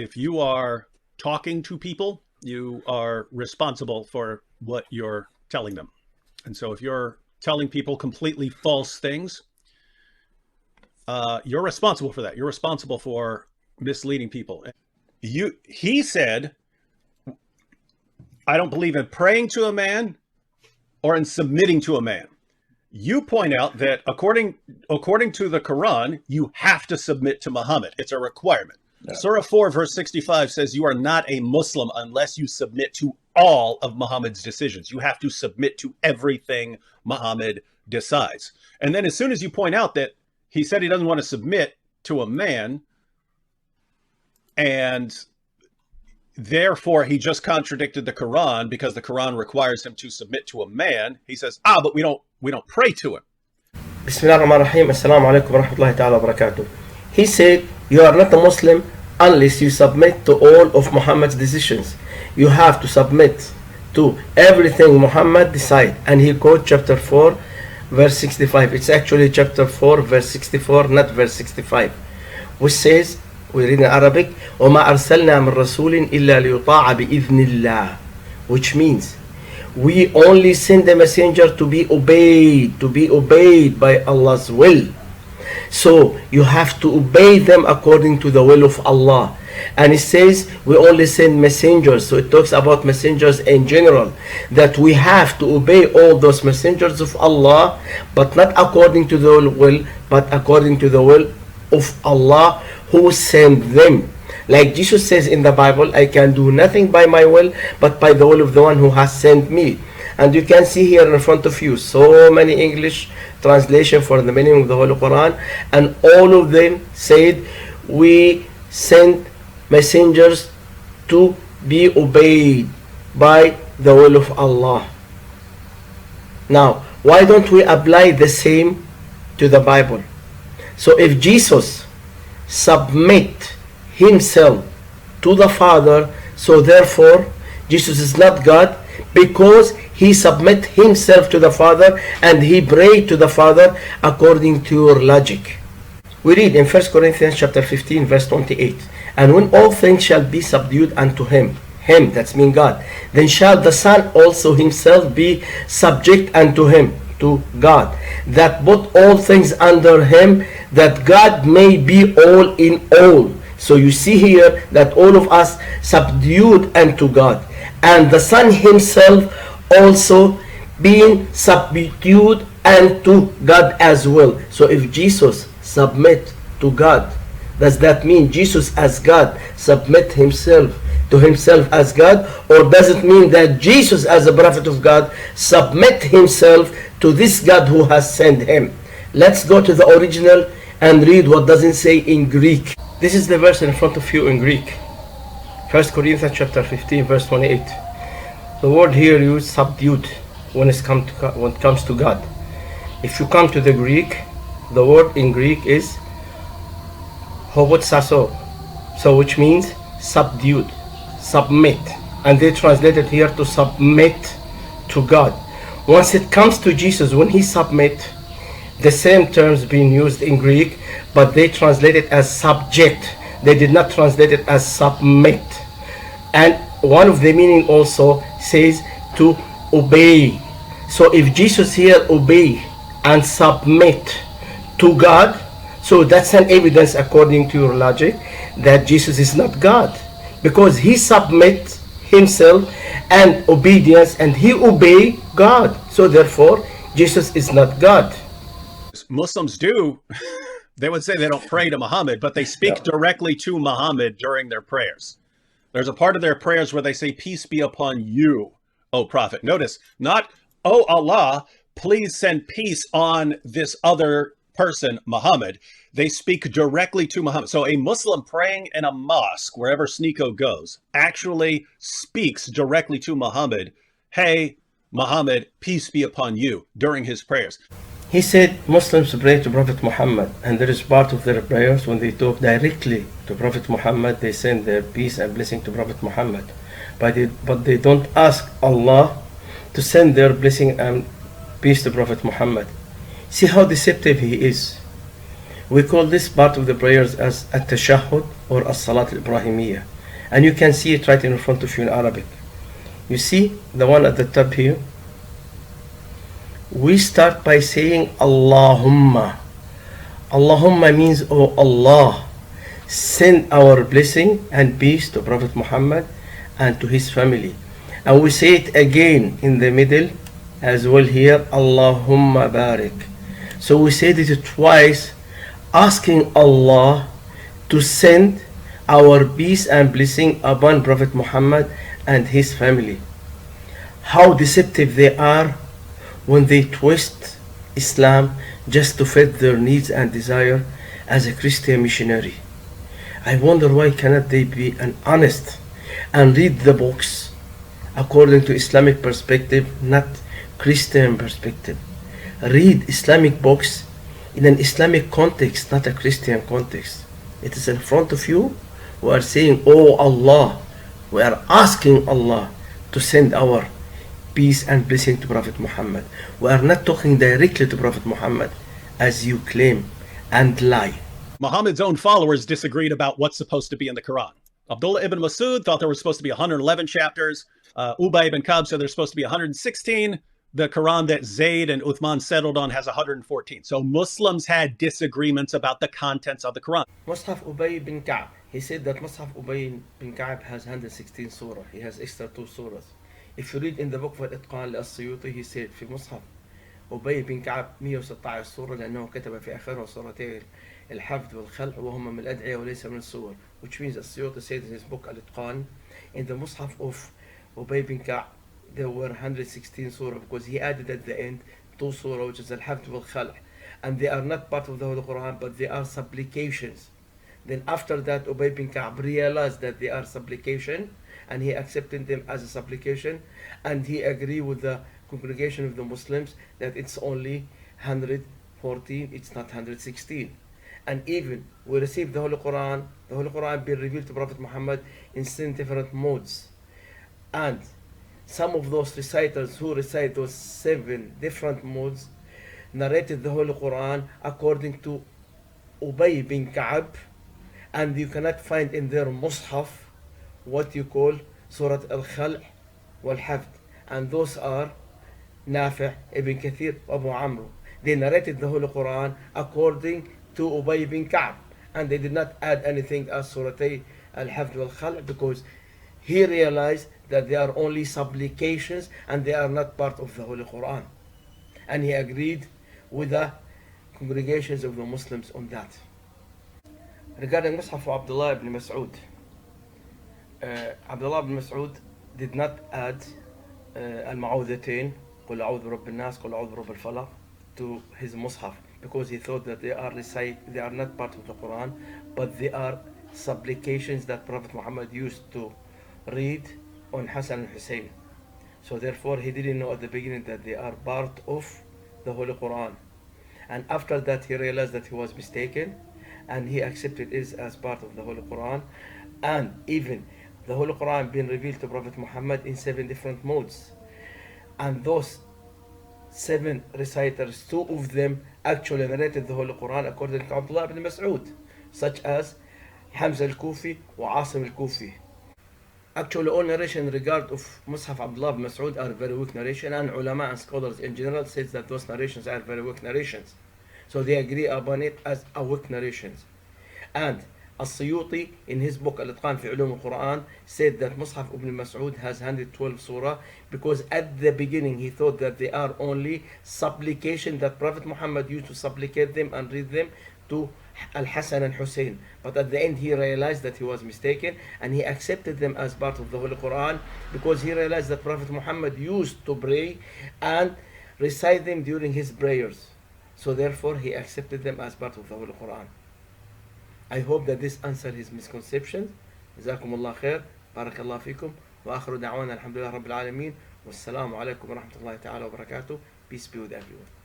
if you are talking to people, you are responsible for what you're telling them. And so if you're telling people completely false things, you're responsible for that. You're responsible for misleading people. He said, I don't believe in praying to a man or in submitting to a man. You point out that according to the Quran, you have to submit to Muhammad. It's a requirement. Yeah. Surah 4, verse 65 says you are not a Muslim unless you submit to all of Muhammad's decisions. You have to submit to everything Muhammad decides. And then as soon as you point out that he said he doesn't want to submit to a man, and therefore he just contradicted the Quran because the Quran requires him to submit to a man, he says, but we don't pray to him. Bismillah ar-Rahman ar-Rahim. Assalamu alaikum wa rahmatullahi ta'ala wa barakatuh. He said, you are not a Muslim unless you submit to all of Muhammad's decisions. You have to submit to everything Muhammad decide. And he quote chapter 4 verse 65. It's actually chapter 4 verse 64, not verse 65, which says, we read in Arabic, وَمَا أَرْسَلْنَا مِن رَسُولٍ إِلَّا لِيُطَاعَ بِإِذْنِ اللَّهِ, which means we only send a messenger to be obeyed by Allah's will. So you have to obey them according to the will of Allah. And it says we only send messengers, so it talks about messengers in general, that we have to obey all those messengers of Allah, but not according to the will, but according to the will of Allah who sent them. Like Jesus says in the Bible, I can do nothing by my will, but by the will of the one who has sent me. And you can see here in front of you so many English translation for the meaning of the Holy Quran, and all of them said we send messengers to be obeyed by the will of Allah. Now, why don't we apply the same to the Bible? So if Jesus submit himself to the Father, so therefore Jesus is not God, because he submit himself to the Father and he prayed to the Father according to your logic. We read in 1 Corinthians chapter 15 verse 28, and when all things shall be subdued unto him, that's mean God, then shall the Son also himself be subject unto him, to God, that put all things under him, that God may be all in all. So you see here that all of us subdued unto God, and the Son himself also being subdued unto God as well. So if Jesus submit to God, does that mean Jesus as God submit himself to himself as God, or does it mean that Jesus as a prophet of God submit himself to this God who has sent him? Let's go to the original and read what doesn't say in Greek. This is the verse in front of you in Greek. 1 Corinthians chapter 15 verse 28. The word here used subdued when it comes to God. If you come to the Greek, the word in Greek is hobotsaso, so which means subdued, submit, and they translate it here to submit to God. Once it comes to Jesus, when he submit, the same terms being used in Greek, but they translate it as subject. They did not translate it as submit. And one of the meaning also says to obey. So if Jesus here obey and submit to God, so that's an evidence according to your logic that Jesus is not God, because he submit himself and obedience, and he obey God. So therefore Jesus is not God. Muslims do. They would say they don't pray to Muhammad, but they speak directly to Muhammad during their prayers. There's a part of their prayers where they say, peace be upon you, O Prophet. Notice, not, oh Allah, please send peace on this other person, Muhammad. They speak directly to Muhammad. So a Muslim praying in a mosque, wherever SNEAKO goes, actually speaks directly to Muhammad. Hey, Muhammad, peace be upon you, during his prayers. He said Muslims pray to Prophet Muhammad, and there is part of their prayers when they talk directly to Prophet Muhammad, they send their peace and blessing to Prophet Muhammad. But they don't ask Allah to send their blessing and peace to Prophet Muhammad. See how deceptive he is. We call this part of the prayers as التشهد or الصلاة الإبراهيمية, and you can see it right in front of you in Arabic. You see the one at the top here? We start by saying Allahumma. Allahumma means, oh Allah, send our blessing and peace to Prophet Muhammad and to his family. And we say it again in the middle as well here, Allahumma barik. So we said it twice, asking Allah to send our peace and blessing upon Prophet Muhammad and his family. How deceptive they are when they twist Islam just to fit their needs and desire as a Christian missionary. I wonder why cannot they be an honest and read the books according to Islamic perspective, not Christian perspective. Read Islamic books in an Islamic context, not a Christian context. It is in front of you. We are saying, oh Allah, we are asking Allah to send our peace and blessing to Prophet Muhammad. We are not talking directly to Prophet Muhammad as you claim and lie. Muhammad's own followers disagreed about what's supposed to be in the Quran. Abdullah ibn Masud thought there were supposed to be 111 chapters. Ubay ibn Ka'b said there's supposed to be 116. The Quran that Zayd and Uthman settled on has 114. So Muslims had disagreements about the contents of the Quran. Mus'haf Ubay bin Ka'b. He said that Mus'haf Ubay bin Ka'b has 116 surah. He has extra 2 surahs. If you read in the book of الإتقان للسيوطي, he said في مصحف أبي بن كعب 116 سورة لأنه كتب في آخرها سورتين الحفظ والخلع وهما من الأدعية وليس من السور, which means السيوطي said in his book الإتقان, in the مصحف of أبي بن كعب there were 116 surah because he added at the end 2 surah which is الحفظ والخلع, and they are not part of the Holy Quran but they are supplications. Then after that Ubay bin Ka'b realized that they are supplication and he accepted them as a supplication, and he agreed with the congregation of the Muslims that it's only 114, it's not 116. And even we received the Holy Quran being revealed to Prophet Muhammad in 7 different modes, and some of those reciters who recite those 7 different modes narrated the Holy Quran according to Ubay bin Ka'b, and you cannot find in their Mus'haf what you call Surah Al-Khalq wal-Hafd, and those are Nafi' ibn Kathir, Abu Amr. They narrated the Holy Quran according to Ubay bin Ka'b, and they did not add anything as Suratay Al-Hafd wal-Khalq because he realized that they are only supplications and they are not part of the Holy Quran, and he agreed with the congregations of the Muslims on that. Regarding Mus'haf of Abdullah ibn Mas'ud, Abdullah ibn Mas'ud did not add al-Ma'udhatain, قل أعوذ برب الناس قل أعوذ برب الفلق, to his Mus'haf because he thought that they are not part of the Quran but they are supplications that Prophet Muhammad used to read on Hassan and Hussein. So therefore he didn't know at the beginning that they are part of the Holy Quran, and after that he realized that he was mistaken and he accepted it as part of the Holy Quran. And even the Holy Quran being revealed to Prophet Muhammad in 7 different modes, and those 7 reciters, 2 of them actually narrated the Holy Quran according to Abdullah ibn Mas'ud, such as Hamza al-Kufi wa Asim al-Kufi. Actually all narration in regard of Mus'haf Abdullah ibn Mas'ud are very weak narration, and ulama and scholars in general says that those narrations are very weak narrations, so they agree upon it as a weak narrations. And السيوطي in his book الإتقان في علوم القرآن said that Mus'haf ibn Mas'ud has 112 surah because at the beginning he thought that they are only supplication that Prophet Muhammad used to supplicate them and read them to Al-Hassan and Hussein, but at the end he realized that he was mistaken and he accepted them as part of the Holy Quran because he realized that Prophet Muhammad used to pray and recite them during his prayers, so therefore he accepted them as part of the Holy Quran. I hope that this answered his misconceptions. جزاكم الله خير, بارك الله فيكم, وآخر دعوانا الحمد لله رب العالمين, والسلام عليكم ورحمة الله تعالى وبركاته. Peace be with everyone.